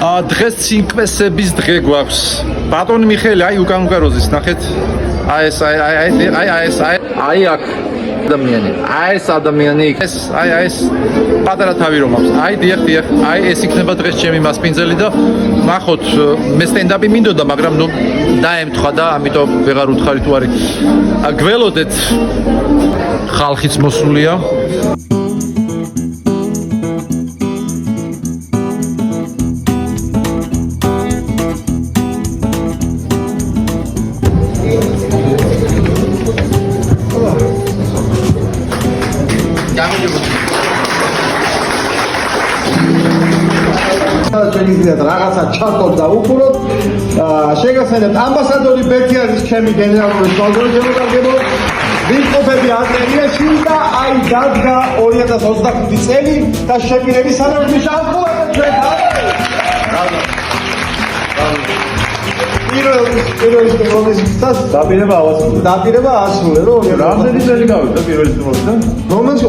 დღეს ცინკვესების დღე გვაქვს. ბატონი მიხელი, აი უკან უკაროზის, ნახეთ. აი აქ ადამიანი. აი ეს ადამიანი, აი ეს პატარა თავი რომ აქვს. აი დიახ, აი ეს იქნება დღეს ჩემი მასპინძელი და ნახოთ, მე სტენდაპი მინდოდა, მაგრამ ნუ დაემთხვა და ამიტომ ვეღარ უთხარი თუ არის. გველოდეთ. ხალხიც მოსულია. შეგიძლიათ რაღაცა ჩართოთ და უყუროთ. შეგახსენებთ ამბასადორი ბერთიანის ჩემი გენერალური სპონსორი შემოგარგებო. ვინყოფები ატელიაში და აი დადგა 2025 წელი და შეპირების სანამ მიშალხულობთ ჩვენთან. პირველი სტუმრობისას დაპირება ავასრულე. დაპირება ასრულე რომ რამდენი წელი გავიდა პირველი სტუმრობიდან? რომელს